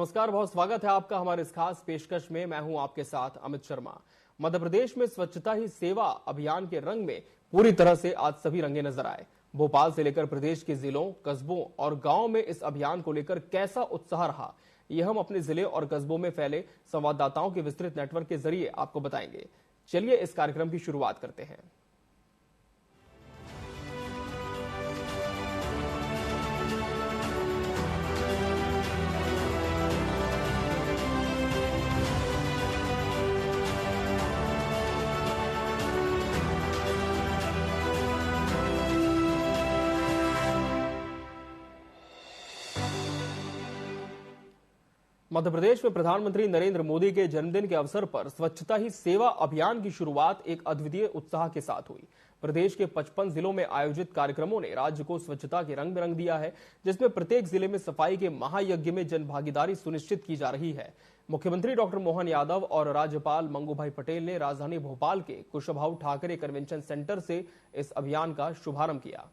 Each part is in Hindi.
नमस्कार, बहुत स्वागत है आपका हमारे इस खास पेशकश में। मैं हूं आपके साथ अमित शर्मा। मध्य प्रदेश में स्वच्छता ही सेवा अभियान के रंग में पूरी तरह से आज सभी रंगे नजर आए। भोपाल से लेकर प्रदेश के जिलों, कस्बों और गांवों में इस अभियान को लेकर कैसा उत्साह रहा, ये हम अपने जिले और कस्बों में फैले संवाददाताओं के विस्तृत नेटवर्क के जरिए आपको बताएंगे। चलिए इस कार्यक्रम की शुरुआत करते हैं। मध्य प्रदेश में प्रधानमंत्री नरेंद्र मोदी के जन्मदिन के अवसर पर स्वच्छता ही सेवा अभियान की शुरुआत एक अद्वितीय उत्साह के साथ हुई। प्रदेश के 55 जिलों में आयोजित कार्यक्रमों ने राज्य को स्वच्छता के रंग में रंग दिया है, जिसमें प्रत्येक जिले में सफाई के महायज्ञ में जनभागीदारी सुनिश्चित की जा रही है। मुख्यमंत्री डॉक्टर मोहन यादव और राज्यपाल मंगूभाई पटेल ने राजधानी भोपाल के कुशाभाऊ ठाकरे कन्वेंशन सेंटर से इस अभियान का शुभारंभ किया।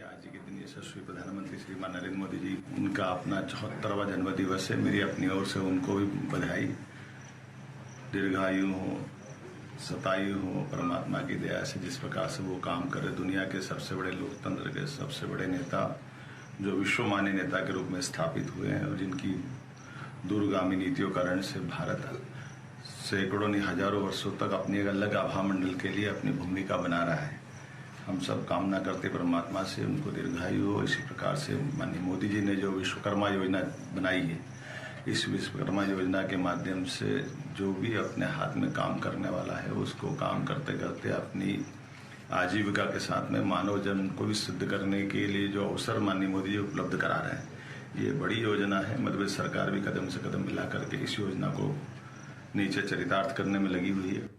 आज के दिन यशस्वी प्रधानमंत्री श्रीमान नरेंद्र मोदी जी, उनका अपना 74वां जन्मदिवस है। मेरी अपनी ओर से उनको भी बधाई। दीर्घायु हो, शतायु हो, परमात्मा की दया से जिस प्रकार से वो काम करे, दुनिया के सबसे बड़े लोकतंत्र के सबसे बड़े नेता, जो विश्वमान्य नेता के रूप में स्थापित हुए हैं और जिनकी दूरगामी नीतियों कारण से भारत सैकड़ों नहीं हजारों वर्षों तक अपनी एक अलग आभामंडल के लिए अपनी भूमिका बना रहा है। हम सब कामना करते परमात्मा से उनको दीर्घायु हो। इसी प्रकार से माननीय मोदी जी ने जो विश्वकर्मा योजना बनाई है, इस विश्वकर्मा योजना के माध्यम से जो भी अपने हाथ में काम करने वाला है, उसको काम करते करते अपनी आजीविका के साथ में मानव जन्म को भी सिद्ध करने के लिए जो अवसर माननीय मोदी जी उपलब्ध करा रहे हैं, ये बड़ी योजना है। मध्य प्रदेश सरकार भी कदम से कदम मिला करके इस योजना को नीचे चरितार्थ करने में लगी हुई है।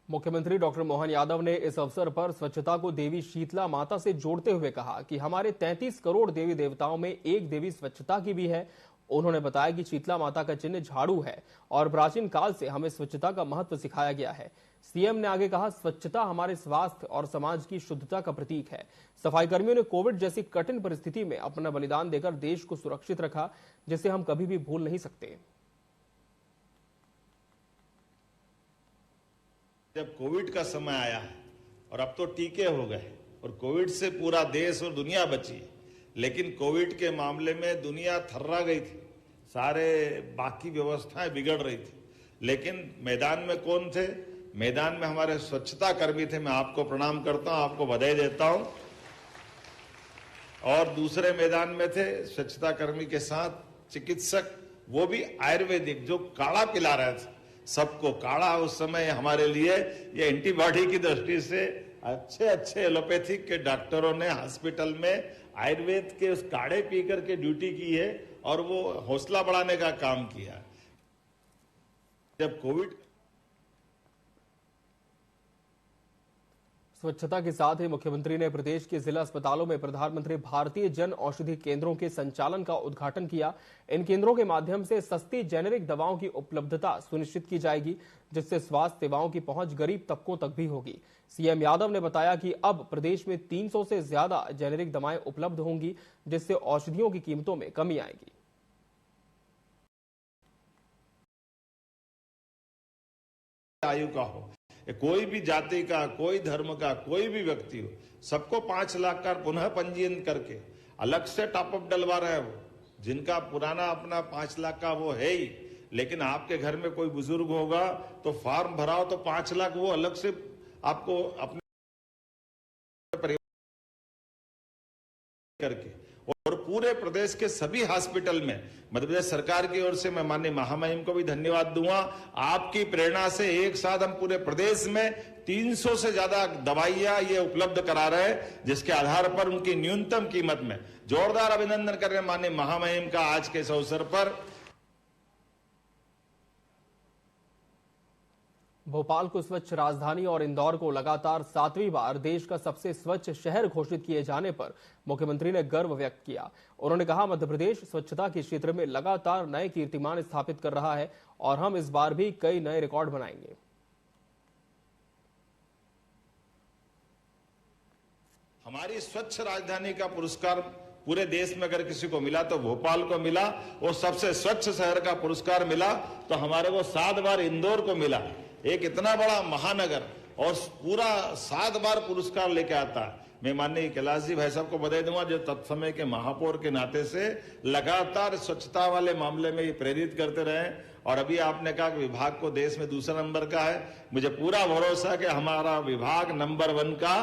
मुख्यमंत्री डॉक्टर मोहन यादव ने इस अवसर पर स्वच्छता को देवी शीतला माता से जोड़ते हुए कहा कि हमारे 33 करोड़ देवी देवताओं में एक देवी स्वच्छता की भी है। उन्होंने बताया कि शीतला माता का चिन्ह झाड़ू है और प्राचीन काल से हमें स्वच्छता का महत्व सिखाया गया है। सीएम ने आगे कहा, स्वच्छता हमारे स्वास्थ्य और समाज की शुद्धता का प्रतीक है। सफाई कर्मियों ने कोविड जैसी कठिन परिस्थिति में अपना बलिदान देकर देश को सुरक्षित रखा, जिसे हम कभी भी भूल नहीं सकते। जब कोविड का समय आया है और अब तो टीके हो गए और कोविड से पूरा देश और दुनिया बची, लेकिन कोविड के मामले में दुनिया थर्रा गई थी, सारे बाकी व्यवस्थाएं बिगड़ रही थी, लेकिन मैदान में कौन थे? मैदान में हमारे स्वच्छता कर्मी थे। मैं आपको प्रणाम करता हूं, आपको बधाई देता हूं। और दूसरे मैदान में थे स्वच्छता कर्मी के साथ चिकित्सक, वो भी आयुर्वेदिक, जो काढ़ा पिला रहे थे सबको। काढ़ा उस समय हमारे लिए ये एंटीबॉडी की दृष्टि से अच्छे एलोपैथिक के डॉक्टरों ने हॉस्पिटल में आयुर्वेद के उस काढ़े पी करके ड्यूटी की है और वो हौसला बढ़ाने का काम किया। जब कोविड स्वच्छता के साथ ही मुख्यमंत्री ने प्रदेश के जिला अस्पतालों में प्रधानमंत्री भारतीय जन औषधि केंद्रों के संचालन का उद्घाटन किया। इन केंद्रों के माध्यम से सस्ती जेनेरिक दवाओं की उपलब्धता सुनिश्चित की जाएगी, जिससे स्वास्थ्य सेवाओं की पहुंच गरीब तबकों तक भी होगी। सीएम यादव ने बताया कि अब प्रदेश में 300 से ज्यादा जेनेरिक दवाएं उपलब्ध होंगी, जिससे औषधियों की कीमतों में कमी आएगी। आयु का हो, कोई भी जाति का, कोई धर्म का, कोई भी व्यक्ति हो, सबको 5 लाख का पुनः पंजीयन करके अलग से टॉपअप डलवा रहे हैं। वो जिनका पुराना अपना 5 लाख का वो है ही, लेकिन आपके घर में कोई बुजुर्ग होगा तो फॉर्म भराओ तो 5 लाख वो अलग से आपको अपने करके। और पूरे प्रदेश के सभी हॉस्पिटल में मध्य प्रदेश सरकार की ओर से मैं माननीय महामहिम को भी धन्यवाद दूंगा। आपकी प्रेरणा से एक साथ हम पूरे प्रदेश में 300 से ज्यादा दवाइयां ये उपलब्ध करा रहे हैं, जिसके आधार पर उनकी न्यूनतम कीमत में जोरदार अभिनंदन कर रहे हैं माननीय महामहिम का आज के इस अवसर पर। भोपाल को स्वच्छ राजधानी और इंदौर को लगातार 7वीं बार देश का सबसे स्वच्छ शहर घोषित किए जाने पर मुख्यमंत्री ने गर्व व्यक्त किया। उन्होंने कहा, मध्य प्रदेश स्वच्छता के क्षेत्र में लगातार नए कीर्तिमान स्थापित कर रहा है और हम इस बार भी कई नए रिकॉर्ड बनाएंगे। हमारी स्वच्छ राजधानी का पुरस्कार पूरे देश में अगर किसी को मिला तो भोपाल को मिला, और सबसे स्वच्छ शहर का पुरस्कार मिला तो हमारे को 7 बार इंदौर को मिला। एक इतना बड़ा महानगर और पूरा 7 बार पुरस्कार लेके आता है। मैं माननीय कैलाश जी भाई साहब को बधाई दूंगा, जो तत्समय के महापौर के नाते से लगातार स्वच्छता वाले मामले में ये प्रेरित करते रहे। और अभी आपने कहा कि विभाग को देश में दूसरा नंबर का है। मुझे पूरा भरोसा है कि हमारा विभाग नंबर 1 का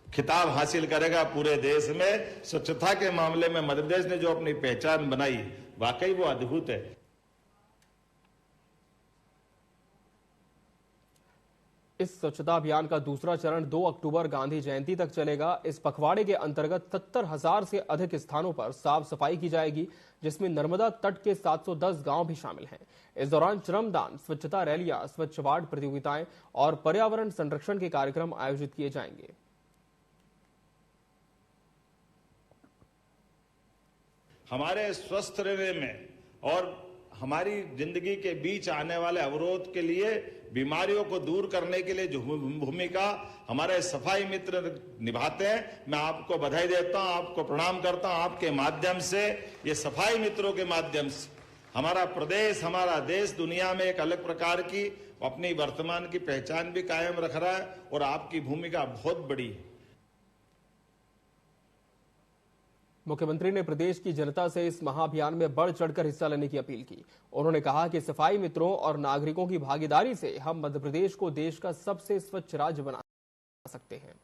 खिताब हासिल करेगा पूरे देश में। स्वच्छता के मामले में मध्य प्रदेश ने जो अपनी पहचान बनाई, वाकई वो अद्भुत है। इस स्वच्छता अभियान का दूसरा चरण 2 अक्टूबर गांधी जयंती तक चलेगा। इस पखवाड़े के अंतर्गत 70,000 से अधिक स्थानों पर साफ सफाई की जाएगी, जिसमें नर्मदा तट के 710 गांव भी शामिल हैं। इस दौरान श्रमदान, स्वच्छता रैलियां, स्वच्छ वार्ड प्रतियोगिताएं और पर्यावरण संरक्षण के कार्यक्रम आयोजित किए जाएंगे। हमारे स्वस्थ रहने में और हमारी जिंदगी के बीच आने वाले अवरोध के लिए, बीमारियों को दूर करने के लिए जो भूमिका हमारे सफाई मित्र निभाते हैं, मैं आपको बधाई देता हूं, आपको प्रणाम करता हूं। आपके माध्यम से, ये सफाई मित्रों के माध्यम से हमारा प्रदेश, हमारा देश दुनिया में एक अलग प्रकार की अपनी वर्तमान की पहचान भी कायम रख रहा है, और आपकी भूमिका बहुत बड़ी है। मुख्यमंत्री ने प्रदेश की जनता से इस महाअभियान में बढ़ चढ़कर हिस्सा लेने की अपील की। उन्होंने कहा कि सफाई मित्रों और नागरिकों की भागीदारी से हम मध्य प्रदेश को देश का सबसे स्वच्छ राज्य बना सकते हैं।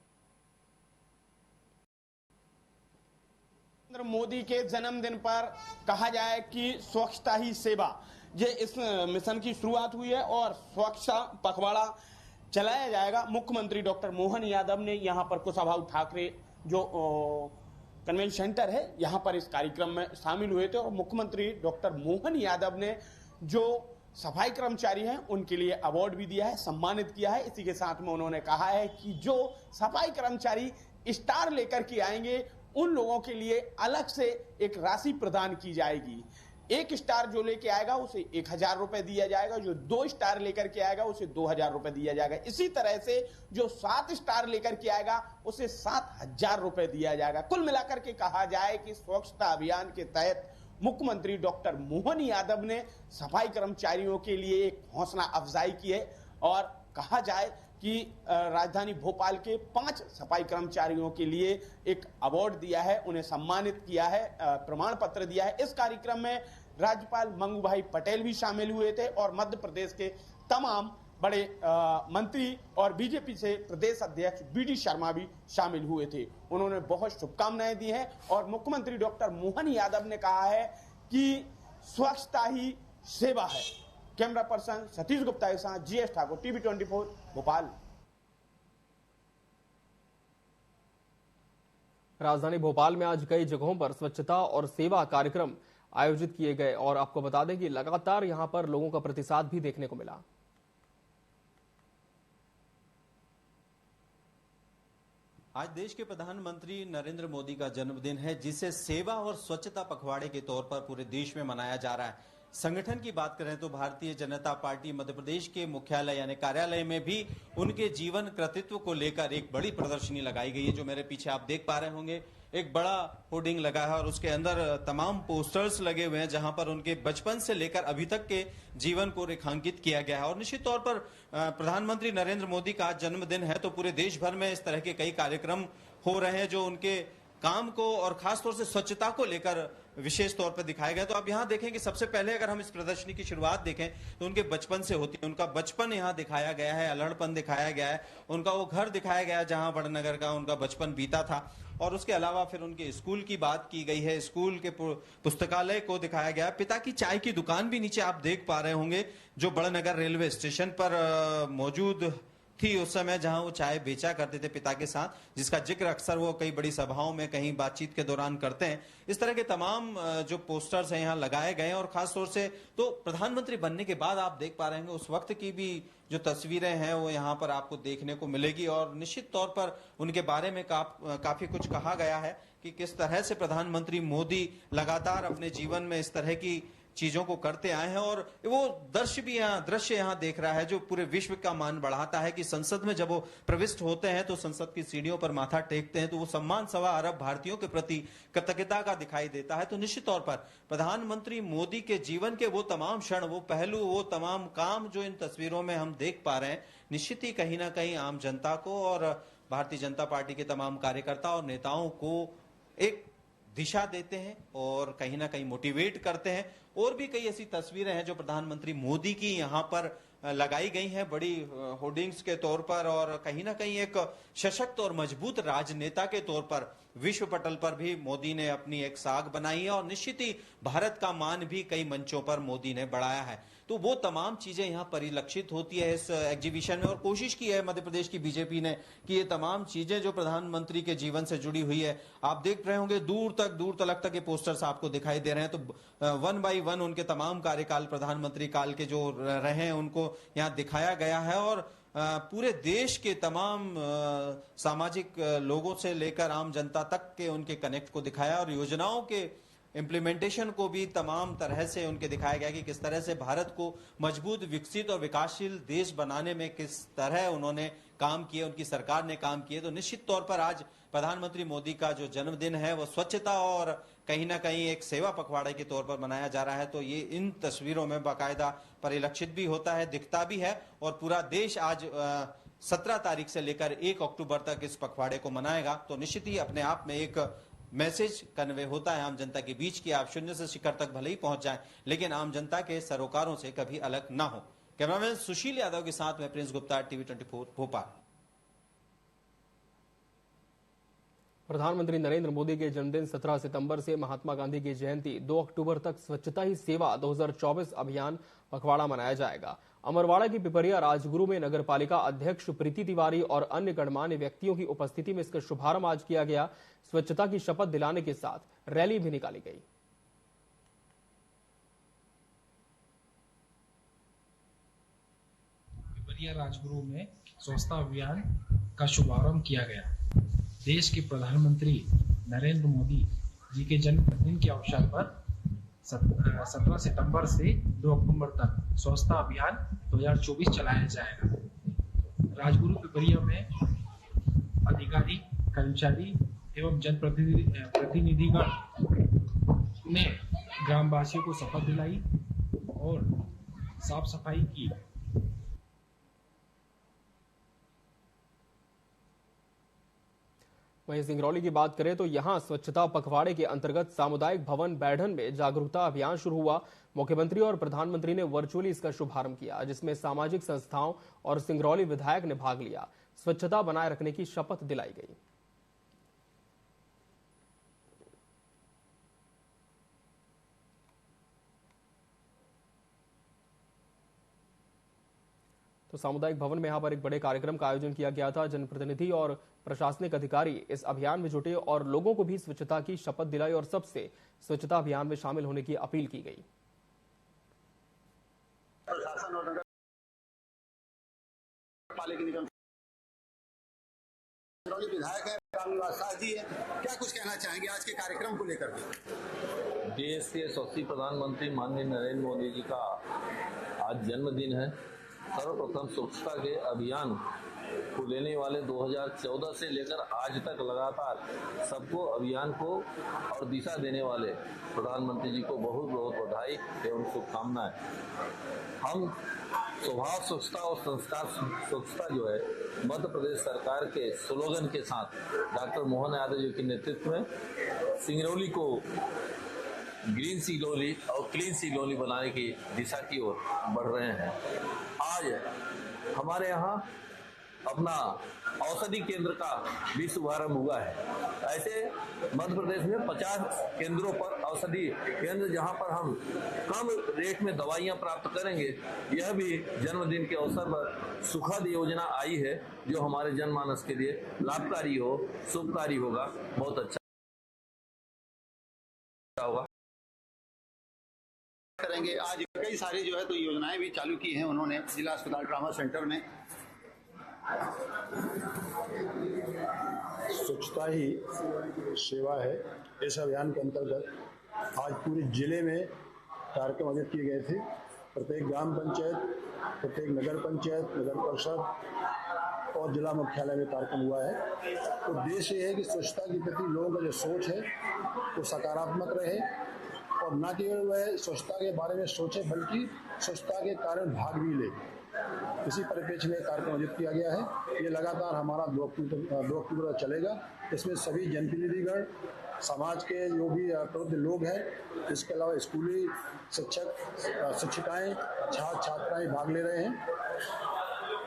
नरेंद्र मोदी के जन्मदिन पर कहा जाए कि स्वच्छता ही सेवा, ये इस मिशन की शुरुआत हुई है और स्वच्छता पखवाड़ा चलाया जाएगा। मुख्यमंत्री डॉक्टर मोहन यादव ने यहां पर कुशाभाऊ ठाकरे जो कन्वेंशन सेंटर है, यहां पर इस कार्यक्रम में शामिल हुए थे और मुख्यमंत्री डॉक्टर मोहन यादव ने जो सफाई कर्मचारी हैं उनके लिए अवार्ड भी दिया है, सम्मानित किया है। इसी के साथ में उन्होंने कहा है कि जो सफाई कर्मचारी स्टार लेकर के आएंगे उन लोगों के लिए अलग से एक राशि प्रदान की जाएगी। 1 स्टार जो लेके आएगा उसे 1,000 रुपए दिया जाएगा, जो 2 स्टार लेकर के आएगा उसे 2,000 रुपए दिया जाएगा। इसी तरह से जो 7 स्टार लेकर के आएगा उसे 7,000 रुपए दिया जाएगा। कुल मिलाकर के कहा जाए कि स्वच्छता अभियान के तहत मुख्यमंत्री डॉक्टर मोहन यादव ने सफाई कर्मचारियों के लिए एक हौसला अफजाई की है और कहा जाए कि राजधानी भोपाल के 5 सफाई कर्मचारियों के लिए एक अवार्ड दिया है, उन्हें सम्मानित किया है, प्रमाण पत्र दिया है। इस कार्यक्रम में राज्यपाल मंगूभाई पटेल भी शामिल हुए थे और मध्य प्रदेश के तमाम बड़े मंत्री और बीजेपी से प्रदेश अध्यक्ष BD शर्मा भी शामिल हुए थे। उन्होंने बहुत शुभकामनाएं दी हैं और मुख्यमंत्री डॉक्टर मोहन यादव ने कहा है कि स्वच्छता ही सेवा है। कैमरा पर्सन सतीश गुप्ता के साथ GS ठाकुर, TV 24 भोपाल। राजधानी भोपाल में आज कई जगहों पर स्वच्छता और सेवा कार्यक्रम आयोजित किए गए और आपको बता दें कि लगातार यहां पर लोगों का प्रतिसाद भी देखने को मिला। आज देश के प्रधानमंत्री नरेंद्र मोदी का जन्मदिन है, जिसे सेवा और स्वच्छता पखवाड़े के तौर पर पूरे देश में मनाया जा रहा है। संगठन की बात करें तो भारतीय जनता पार्टी मध्य प्रदेश के मुख्यालय यानी कार्यालय में भी उनके जीवन कृतित्व को लेकर एक बड़ी प्रदर्शनी लगाई गई है। जो मेरे पीछे आप देख पा रहे होंगे, एक बड़ा होर्डिंग लगा है और उसके अंदर तमाम पोस्टर्स लगे हुए हैं, जहां पर उनके बचपन से लेकर अभी तक के जीवन को रेखांकित किया गया है। और निश्चित तौर पर प्रधानमंत्री नरेंद्र मोदी का आज जन्मदिन है, तो पूरे देश भर में इस तरह के कई कार्यक्रम हो रहे हैं जो उनके काम को और खासतौर से स्वच्छता को लेकर विशेष तौर पर दिखाया गया। तो आप यहाँ देखें कि सबसे पहले अगर हम इस प्रदर्शनी की शुरुआत देखें तो उनके बचपन से होती है। उनका बचपन यहाँ दिखाया गया है, अल्हड़पन दिखाया गया है, उनका वो घर दिखाया गया है जहां वड़नगर का उनका बचपन बीता था। और उसके अलावा फिर उनके स्कूल की बात की गई है, स्कूल के पुस्तकालय को दिखाया गया। पिता की चाय की दुकान भी नीचे आप देख पा रहे होंगे, जो बड़नगर रेलवे स्टेशन पर मौजूद थी उस समय, जहां वो चाय बेचा करते थे पिता के साथ, जिसका जिक्र अक्सर वो कई बड़ी सभाओं में कहीं बातचीत के दौरान करते हैं। इस तरह के तमाम जो पोस्टर्स हैं यहाँ लगाए गए हैं। और खासतौर से तो प्रधानमंत्री बनने के बाद आप देख पा रहे हैं उस वक्त की भी जो तस्वीरें हैं वो यहाँ पर आपको देखने को मिलेगी। और निश्चित तौर पर उनके बारे में काफी कुछ कहा गया है कि किस तरह से प्रधानमंत्री मोदी लगातार अपने जीवन में इस तरह की चीजों को करते आए हैं। और वो दृश्य यहाँ देख रहा है जो पूरे विश्व का मान बढ़ाता है कि संसद में जब वो प्रविष्ट होते हैं तो संसद की सीढ़ियों पर माथा टेकते हैं तो वो सम्मान 1.25 अरब भारतीयों के प्रति कृतज्ञता का दिखाई देता है। तो निश्चित तौर पर प्रधानमंत्री मोदी के जीवन के वो तमाम क्षण, वो पहलू, वो तमाम काम जो इन तस्वीरों में हम देख पा रहे हैं, निश्चित ही कहीं ना कहीं आम जनता को और भारतीय जनता पार्टी के तमाम कार्यकर्ता और नेताओं को एक दिशा देते हैं और कहीं ना कहीं मोटिवेट करते हैं। और भी कई ऐसी तस्वीरें हैं जो प्रधानमंत्री मोदी की यहाँ पर लगाई गई हैं बड़ी होर्डिंग्स के तौर पर, और कहीं ना कहीं एक सशक्त और मजबूत राजनेता के तौर पर विश्व पटल पर भी मोदी ने अपनी एक साख बनाई है। और निश्चित ही भारत का मान भी कई मंचों पर मोदी ने बढ़ाया है। तो वो तमाम चीजें यहाँ परिलक्षित होती है इस एग्जीबिशन में। और कोशिश की है मध्य प्रदेश की बीजेपी ने कि ये तमाम चीजें जो प्रधानमंत्री के जीवन से जुड़ी हुई है, आप देख रहे होंगे दूर तलक तक ये पोस्टर्स आपको दिखाई दे रहे हैं। तो 1 बाय 1 उनके तमाम कार्यकाल, प्रधानमंत्री काल के जो रहे हैं, उनको यहाँ दिखाया गया है। और पूरे देश के तमाम सामाजिक लोगों से लेकर आम जनता तक के उनके कनेक्ट को दिखाया और योजनाओं के इम्प्लीमेंटेशन को भी तमाम तरह से उनके दिखाया गया कि किस तरह से भारत को मजबूत, विकसित और विकासशील देश बनाने में किस तरह उन्होंने काम किए, उनकी सरकार ने काम किए। तो निश्चित तौर पर आज प्रधानमंत्री मोदी का जो जन्मदिन है वो स्वच्छता और कहीं ना कहीं एक सेवा पखवाड़े के तौर पर मनाया जा रहा है। तो ये इन तस्वीरों में बाकायदा परिलक्षित भी होता है, दिखता भी है। और पूरा देश आज 17 तारीख से लेकर 1 अक्टूबर तक इस पखवाड़े को मनाएगा। तो निश्चित ही अपने आप में एक मैसेज कन्वे होता है आम जनता के बीच कि आप शून्य से शिखर तक भले ही पहुंच जाएं, लेकिन आम जनता के सरोकारों से कभी अलग ना हो। कैमरामैन सुशील यादव के साथ में प्रिंस गुप्ता, टीवी 24 भोपाल। प्रधानमंत्री नरेंद्र मोदी के जन्मदिन 17 सितंबर से महात्मा गांधी की जयंती 2 अक्टूबर तक स्वच्छता ही सेवा 2024 अभियान पखवाड़ा मनाया जाएगा। अमरवाड़ा की पिपरिया राजगुरु में नगर पालिका अध्यक्ष प्रीति तिवारी और अन्य गणमान्य व्यक्तियों की उपस्थिति में इसका शुभारंभ आज किया गया। स्वच्छता की शपथ दिलाने के साथ रैली भी निकाली गई। पिपरिया राजगुरु में स्वच्छता अभियान का शुभारंभ किया गया। देश के प्रधानमंत्री नरेंद्र मोदी जी के जन्मदिन के अवसर पर 17 सितंबर से 2 अक्टूबर तक स्वच्छता अभियान 2024 चलाया जाएगा। राजगुरु पिपरिया में अधिकारी, कर्मचारी एवं जनप्रतिनिधिगण ने ग्रामवासियों को शपथ दिलाई और साफ सफाई की। वहीं सिंगरौली की बात करें तो यहां स्वच्छता पखवाड़े के अंतर्गत सामुदायिक भवन बैढ़न में जागरूकता अभियान शुरू हुआ। मुख्यमंत्री और प्रधानमंत्री ने वर्चुअली इसका शुभारंभ किया, जिसमें सामाजिक संस्थाओं और सिंगरौली विधायक ने भाग लिया। स्वच्छता बनाए रखने की शपथ दिलाई गई। तो सामुदायिक भवन में यहां पर एक बड़े कार्यक्रम का आयोजन किया गया था। जनप्रतिनिधि और प्रशासनिक अधिकारी इस अभियान में जुटे और लोगों को भी स्वच्छता की शपथ दिलाई और सबसे स्वच्छता अभियान में शामिल होने की अपील की गई। प्रशासन और नगर पालिका निगम विधायक है रामनिवास शाह जी है, क्या कुछ कहना चाहेंगे आज के कार्यक्रम को लेकर? देश के यशस्वी प्रधानमंत्री माननीय नरेंद्र मोदी जी का आज जन्मदिन है। सर्वप्रथम स्वच्छता के अभियान को लेने वाले 2014 से लेकर आज तक लगातार सबको अभियान को और दिशा देने वाले प्रधानमंत्री जी को बहुत बहुत बधाई एवं शुभकामनाएं। हम स्वभाव स्वच्छता और संस्कार स्वच्छता जो है मध्य प्रदेश सरकार के स्लोगन के साथ डॉक्टर मोहन यादव जी के नेतृत्व में सिंगरौली को ग्रीन सिंगरौली और क्लीन सिंगरौली बनाने की दिशा की ओर बढ़ रहे हैं। आज हमारे यहाँ अपना औषधि केंद्र का भी शुभारंभ हुआ है। ऐसे मध्य प्रदेश में 50 केंद्रों पर औषधि केंद्र जहां पर हम कम रेट में दवाइयां प्राप्त करेंगे, यह भी जन्मदिन के अवसर पर सुखद योजना आई है जो हमारे जनमानस के लिए लाभकारी हो, शुभकारी होगा, बहुत अच्छा होगा। करेंगे आज कई सारी जो है तो योजनाएं भी चालू की हैं उन्होंने जिला अस्पताल ट्रामा सेंटर में। स्वच्छता ही सेवा है, इस अभियान के अंतर्गत आज पूरे जिले में कार्यक्रम आयोजित किए गए थे। प्रत्येक ग्राम पंचायत, प्रत्येक नगर पंचायत, नगर परिषद और जिला मुख्यालय में कार्यक्रम हुआ है। उद्देश्य ये है कि स्वच्छता के प्रति लोगों का जो सोच है वो सकारात्मक रहे और न केवल वह स्वच्छता के बारे में सोचे बल्कि स्वच्छता के कार्य में भाग भी ले। इसी परिप्रेक्ष्य में कार्यक्रम आयोजित किया गया है। ये लगातार हमारा 2 अक्टूबर तक चलेगा। इसमें सभी जनप्रतिनिधिगण, समाज के जो भी प्रबुद्ध लोग हैं, इसके अलावा स्कूली शिक्षक, शिक्षिकाएं, छात्र छात्राएं भाग ले रहे हैं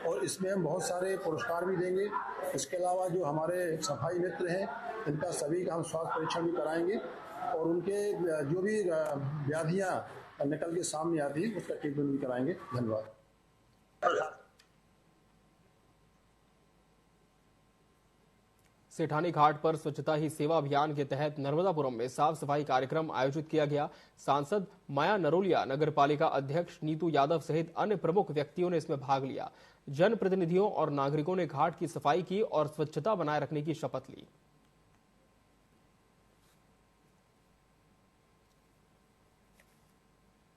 और इसमें हम बहुत सारे पुरस्कार भी देंगे। इसके अलावा जो हमारे सफाई मित्र हैं, इनका सभी का हम स्वास्थ्य परीक्षण भी कराएंगे और उनके जो भी व्याधियां निकल के सामने आती है उसका ट्रीटमेंट भी कराएंगे। धन्यवाद। सेठानी घाट पर स्वच्छता ही सेवा अभियान के तहत नर्मदापुरम में साफ सफाई कार्यक्रम आयोजित किया गया। सांसद माया नरोलिया, नगर पालिका अध्यक्ष नीतू यादव सहित अन्य प्रमुख व्यक्तियों ने इसमें भाग लिया। जनप्रतिनिधियों और नागरिकों ने घाट की सफाई की और स्वच्छता बनाए रखने की शपथ ली।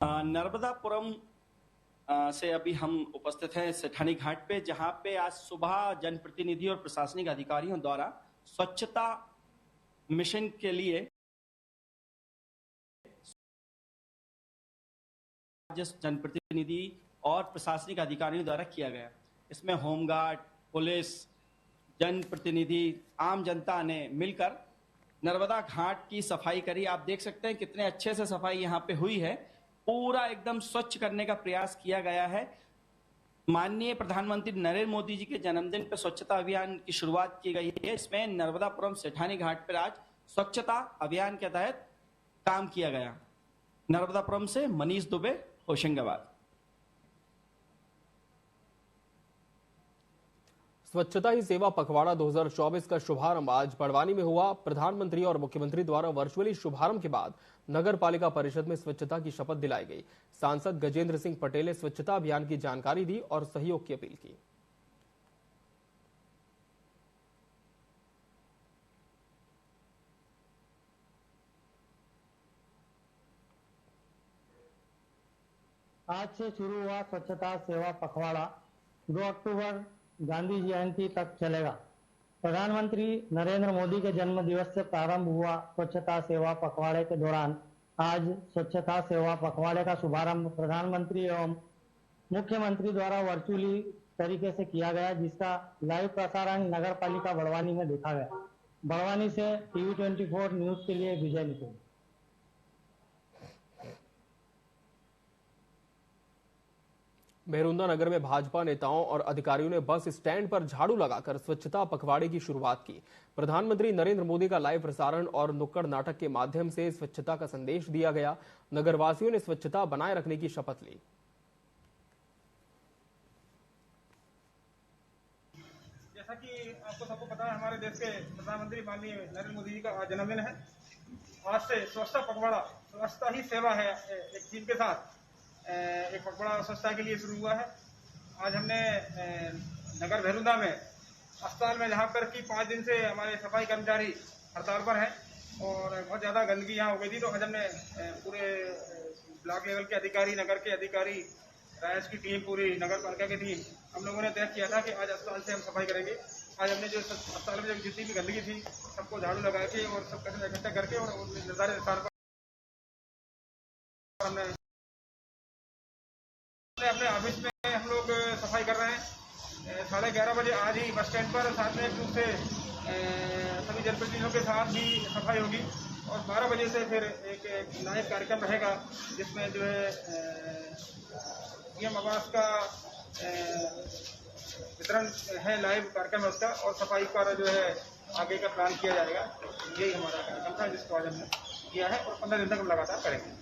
नर्मदापुरम से अभी हम उपस्थित हैं सेठानी घाट पे, जहां पे आज सुबह जनप्रतिनिधि और प्रशासनिक अधिकारियों द्वारा स्वच्छता मिशन के लिए जनप्रतिनिधि और प्रशासनिक अधिकारियों द्वारा किया गया। इसमें होमगार्ड, पुलिस, जनप्रतिनिधि, आम जनता ने मिलकर नर्मदा घाट की सफाई करी। आप देख सकते हैं कितने अच्छे से सफाई यहाँ पे हुई है। पूरा एकदम स्वच्छ करने का प्रयास किया गया है। माननीय प्रधानमंत्री नरेंद्र मोदी जी के जन्मदिन पर स्वच्छता अभियान की शुरुआत की गई है। इसमें नर्मदापुरम सेठानी घाट पर आज स्वच्छता अभियान के तहत काम किया गया। नर्मदापुरम से मनीष दुबे, होशंगाबाद। स्वच्छता ही सेवा पखवाड़ा 2024 का शुभारंभ आज बड़वानी में हुआ। प्रधानमंत्री और मुख्यमंत्री द्वारा वर्चुअली शुभारंभ के बाद नगर पालिका परिषद में स्वच्छता की शपथ दिलाई गई। सांसद गजेंद्र सिंह पटेल ने स्वच्छता अभियान की जानकारी दी और सहयोग की अपील की। आज से शुरू हुआ स्वच्छता सेवा पखवाड़ा 2 अक्टूबर गांधी जयंती तक चलेगा। प्रधानमंत्री नरेंद्र मोदी के जन्म दिवस से प्रारंभ हुआ स्वच्छता सेवा पखवाड़े के दौरान आज स्वच्छता सेवा पखवाड़े का शुभारंभ प्रधानमंत्री एवं मुख्यमंत्री द्वारा वर्चुअली तरीके से किया गया, जिसका लाइव प्रसारण नगर पालिका बड़वानी में देखा गया। बड़वानी से टीवी 24 न्यूज के लिए विजय नितिन। मेहरुंदा नगर में भाजपा नेताओं और अधिकारियों ने बस स्टैंड पर झाड़ू लगाकर स्वच्छता पखवाड़े की शुरुआत की। प्रधानमंत्री नरेंद्र मोदी का लाइव प्रसारण और नुक्कड़ नाटक के माध्यम से स्वच्छता का संदेश दिया गया। नगरवासियों ने स्वच्छता बनाए रखने की शपथ ली। जैसा कि आपको सबको पता है, हमारे देश के प्रधानमंत्री माननीय नरेंद्र मोदी जी का आज जन्मदिन है। आज से स्वच्छता पखवाड़ा, स्वच्छता ही सेवा है एक थीम के साथ एक पखवाड़ा स्वच्छता के लिए शुरू हुआ है। आज हमने नगर मेहरुंदा में अस्पताल में, जहाँ पर कि 5 दिन से हमारे सफाई कर्मचारी हड़ताल पर हैं और बहुत ज़्यादा गंदगी यहाँ हो गई थी, तो आज हमने पूरे ब्लॉक लेवल के अधिकारी, नगर के अधिकारी, रायस की टीम, पूरी नगर पालिका की टीम, हम लोगों ने तय किया था कि आज अस्पताल से हम सफाई करेंगे। आज हमने जो अस्पताल में जितनी भी गंदगी थी सबको झाड़ू लगा के और सब कचरा इकट्ठा करके और निर्धारित स्थान पर हमने अपने ऑफिस में हम लोग सफाई कर रहे हैं। 11:30 बजे आज ही बस स्टैंड पर सार्वजनिक रूप से सभी जनप्रतिनिधियों के साथ भी सफाई होगी और 12 बजे से फिर एक लाइव कार्यक्रम रहेगा, जिसमें जो है पीएम आवास का वितरण है, लाइव कार्यक्रम है उसका, और सफाई का जो है आगे का प्लान किया जाएगा। यही हमारा कार्यक्रम था जिसको आज हमने किया है और 15 दिन तक हम लगातार करेंगे।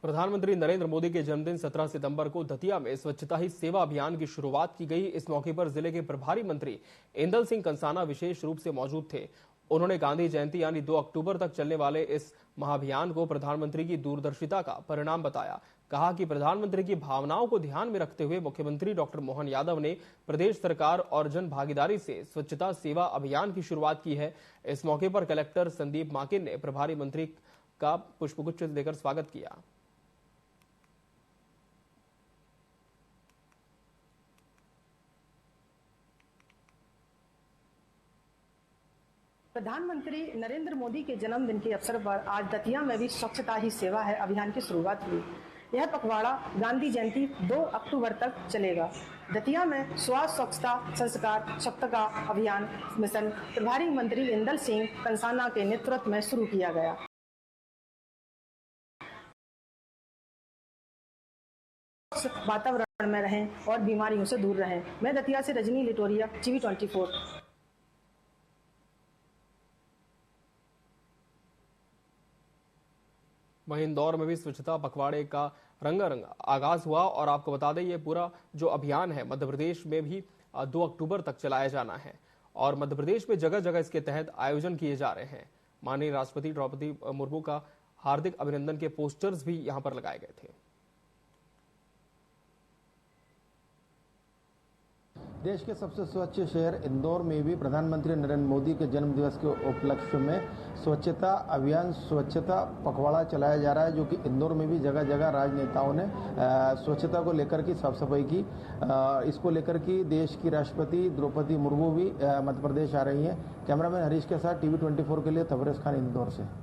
प्रधानमंत्री नरेंद्र मोदी के जन्मदिन 17 सितंबर को दतिया में स्वच्छता ही सेवा अभियान की शुरुआत की गई। इस मौके पर जिले के प्रभारी मंत्री इंदल सिंह कंसाना विशेष रूप से मौजूद थे। उन्होंने गांधी जयंती यानी 2 अक्टूबर तक चलने वाले इस महाअभियान को प्रधानमंत्री की दूरदर्शिता का परिणाम बताया। कहा कि प्रधानमंत्री की भावनाओं को ध्यान में रखते हुए मुख्यमंत्री डॉक्टर मोहन यादव ने प्रदेश सरकार और जन भागीदारी से स्वच्छता सेवा अभियान की शुरुआत की है। इस मौके पर कलेक्टर संदीप माकिन ने प्रभारी मंत्री का पुष्पगुच्छ देकर स्वागत किया। प्रधानमंत्री नरेंद्र मोदी के जन्मदिन के अवसर पर आज दतिया में भी स्वच्छता ही सेवा है अभियान की शुरुआत हुई। यह पखवाड़ा गांधी जयंती 2 अक्टूबर तक चलेगा। दतिया में स्वास्थ्य स्वच्छता संस्कार स्वच्छता अभियान मिशन प्रभारी मंत्री इंदल सिंह कंसाना के नेतृत्व में शुरू किया गया। वातावरण में रहें और बीमारियों से दूर रहें। मैं दतिया से रजनी लिटोरिया, टीवी 24। वहीं इंदौर में भी स्वच्छता पखवाड़े का रंगारंग आगाज हुआ और आपको बता दें ये पूरा जो अभियान है मध्य प्रदेश में भी 2 अक्टूबर तक चलाया जाना है और मध्य प्रदेश में जगह जगह इसके तहत आयोजन किए जा रहे हैं। माननीय राष्ट्रपति द्रौपदी मुर्मू का हार्दिक अभिनंदन के पोस्टर्स भी यहां पर लगाए गए थे। देश के सबसे स्वच्छ शहर इंदौर में भी प्रधानमंत्री नरेंद्र मोदी के जन्म दिवस के उपलक्ष्य में स्वच्छता अभियान स्वच्छता पखवाड़ा चलाया जा रहा है, जो कि इंदौर में भी जगह जगह राजनेताओं ने स्वच्छता को लेकर की साफ सफाई की। इसको लेकर की देश की राष्ट्रपति द्रौपदी मुर्मू भी मध्य प्रदेश आ रही हैं। कैमरामैन हरीश के साथ टीवी 24 के लिए तबरेज खान इंदौर से।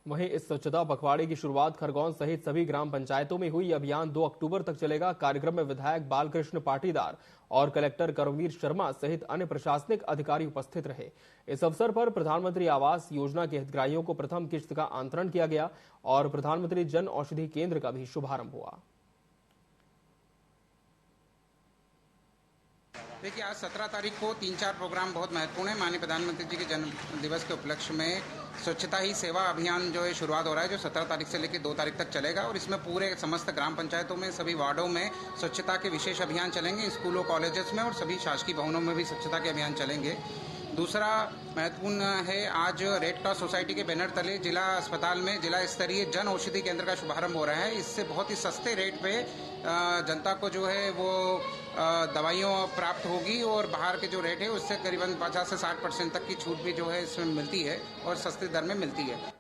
वहीं इस स्वच्छता पखवाड़े की शुरुआत खरगोन सहित सभी ग्राम पंचायतों में हुई। अभियान 2 अक्टूबर तक चलेगा। कार्यक्रम में विधायक बालकृष्ण पाटीदार और कलेक्टर करमवीर शर्मा सहित अन्य प्रशासनिक अधिकारी उपस्थित रहे। इस अवसर पर प्रधानमंत्री आवास योजना के हितग्राहियों को प्रथम किश्त का अंतरण किया गया और प्रधानमंत्री जन औषधि केंद्र का भी शुभारंभ हुआ। देखिए, आज 17 तारीख को 3-4 प्रोग्राम बहुत महत्वपूर्ण है। माननीय प्रधानमंत्री जी के जन्म दिवस के उपलक्ष्य में स्वच्छता ही सेवा अभियान जो है शुरुआत हो रहा है, जो 17 तारीख से लेकर 2 तारीख तक चलेगा और इसमें पूरे समस्त ग्राम पंचायतों में सभी वार्डों में स्वच्छता के विशेष अभियान चलेंगे। स्कूलों कॉलेजेस में और सभी शासकीय भवनों में भी स्वच्छता के अभियान चलेंगे। दूसरा महत्वपूर्ण है, आज रेड क्रॉस सोसाइटी के बैनर तले जिला अस्पताल में जिला स्तरीय जन औषधि केंद्र का शुभारंभ हो रहा है। इससे बहुत ही सस्ते रेट पे जनता को जो है वो दवाइयाँ प्राप्त होगी और बाहर के जो रेट है उससे करीबन 50 से 60% तक की छूट भी जो है इसमें मिलती है और सस्ती दर में मिलती है।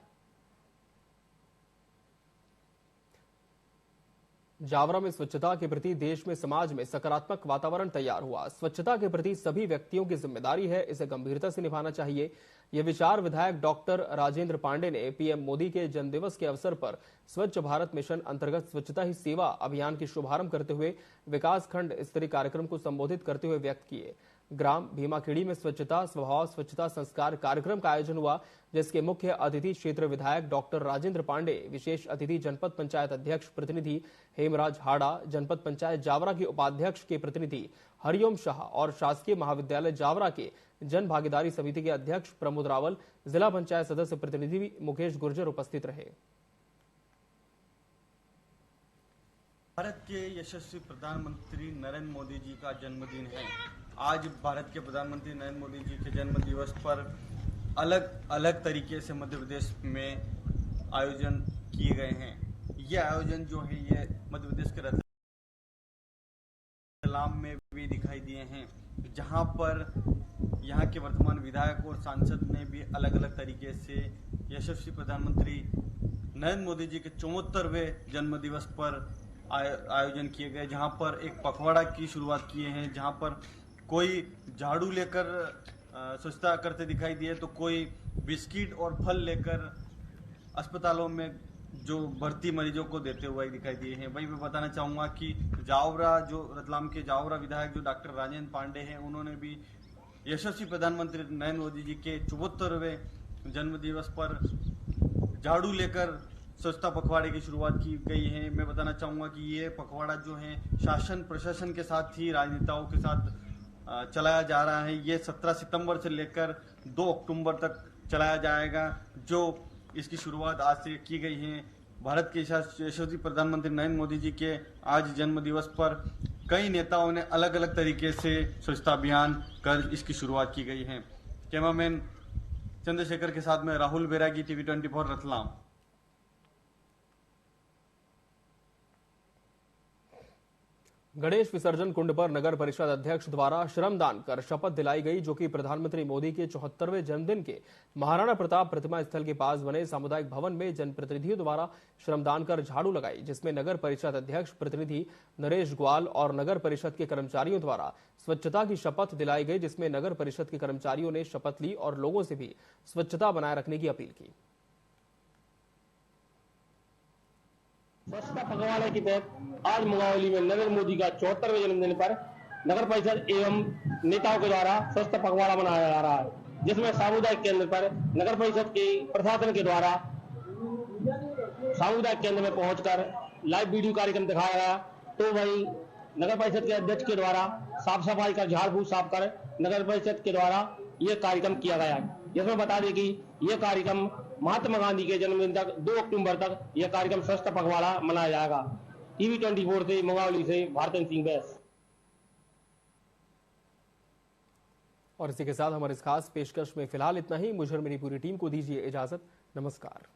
जावरा में स्वच्छता के प्रति देश में समाज में सकारात्मक वातावरण तैयार हुआ। स्वच्छता के प्रति सभी व्यक्तियों की जिम्मेदारी है, इसे गंभीरता से निभाना चाहिए। ये विचार विधायक डॉक्टर राजेंद्र पांडे ने पीएम मोदी के जन्मदिवस के अवसर पर स्वच्छ भारत मिशन अंतर्गत स्वच्छता ही सेवा अभियान की शुभारंभ करते हुए विकास खंड स्तरीय कार्यक्रम को संबोधित करते हुए व्यक्त किए। ग्राम भीमाखेड़ी में स्वच्छता स्वभाव स्वच्छता संस्कार कार्यक्रम का आयोजन हुआ, जिसके मुख्य अतिथि क्षेत्र विधायक डॉक्टर राजेंद्र पांडे, विशेष अतिथि जनपद पंचायत अध्यक्ष प्रतिनिधि हेमराज हाड़ा, जनपद पंचायत जावरा के उपाध्यक्ष के प्रतिनिधि हरिओम शाह और शासकीय महाविद्यालय जावरा के जन भागीदारी समिति के अध्यक्ष प्रमोद रावल, जिला पंचायत सदस्य प्रतिनिधि मुकेश गुर्जर उपस्थित रहे। भारत के यशस्वी प्रधानमंत्री नरेंद्र मोदी जी का जन्मदिन है। आज भारत के प्रधानमंत्री नरेंद्र मोदी जी के जन्म दिवस पर अलग अलग तरीके से मध्य प्रदेश में आयोजन किए गए हैं। ये आयोजन जो है ये मध्य प्रदेश के रतलाम में भी दिखाई दिए हैं, जहां पर यहाँ के वर्तमान विधायक और सांसद ने भी अलग अलग तरीके से यशस्वी प्रधानमंत्री नरेंद्र मोदी जी के 74वें जन्म दिवस पर आयोजन किए गए, जहां पर एक पखवाड़ा की शुरुआत किए हैं, जहां पर कोई झाड़ू लेकर स्वच्छता करते दिखाई दिए तो कोई बिस्किट और फल लेकर अस्पतालों में जो भर्ती मरीजों को देते हुए दिखाई दिए हैं। वहीं मैं बताना चाहूँगा कि जावरा जो रतलाम के जावरा विधायक जो डॉक्टर राजेंद्र पांडे हैं, उन्होंने भी यशस्वी प्रधानमंत्री नरेंद्र मोदी जी के 74वें जन्म दिवस पर झाड़ू लेकर स्वच्छता पखवाड़े की शुरुआत की गई है। मैं बताना चाहूंगा कि ये पखवाड़ा जो है शासन प्रशासन के साथ ही राजनेताओं के साथ चलाया जा रहा है। ये 17 सितंबर से लेकर 2 अक्टूबर तक चलाया जाएगा। जो इसकी शुरुआत आज से की गई है। भारत के यशस्वी प्रधानमंत्री नरेंद्र मोदी जी के आज जन्म दिवस पर कई नेताओं ने अलग अलग तरीके से स्वच्छता अभियान कर इसकी शुरुआत की गई है। कैमरामैन चंद्रशेखर के साथ में राहुल बैरागी, TV 24 रतलाम। गणेश विसर्जन कुंड पर नगर परिषद अध्यक्ष द्वारा श्रमदान कर शपथ दिलाई गई, जो कि प्रधानमंत्री मोदी के 74वें जन्मदिन के महाराणा प्रताप प्रतिमा स्थल के पास बने सामुदायिक भवन में जनप्रतिनिधियों द्वारा श्रमदान कर झाड़ू लगाई, जिसमें नगर परिषद अध्यक्ष प्रतिनिधि नरेश ग्वाल और नगर परिषद के कर्मचारियों द्वारा स्वच्छता की शपथ दिलाई गई, जिसमें नगर परिषद के कर्मचारियों ने शपथ ली और लोगों से भी स्वच्छता बनाए रखने की अपील की। स्वच्छता पखवाड़े के तहत आज मुंगावली में नरेंद्र मोदी का 74वें जन्मदिन पर नगर परिषद एवं नेताओं के द्वारा स्वच्छता पखवाड़ा मनाया जा रहा है, जिसमें सामुदायिक केंद्र पर नगर परिषद के प्रशासन के द्वारा सामुदायिक केंद्र में पहुंचकर लाइव वीडियो कार्यक्रम दिखाया गया। तो वही नगर परिषद के अध्यक्ष के द्वारा साफ सफाई कर झाड़ फूक साफ कर नगर परिषद के द्वारा ये कार्यक्रम किया गया, जिसमें बता दें कि यह कार्यक्रम महात्मा गांधी के जन्मदिन तक 2 अक्टूबर तक यह कार्यक्रम स्वच्छता पखवाड़ा मनाया जाएगा। TV 24 से मुंगावली से भारतन सिंह बैस। और इसी के साथ हमारे इस खास पेशकश में फिलहाल इतना ही। मुझे और मेरी पूरी टीम को दीजिए इजाजत। नमस्कार।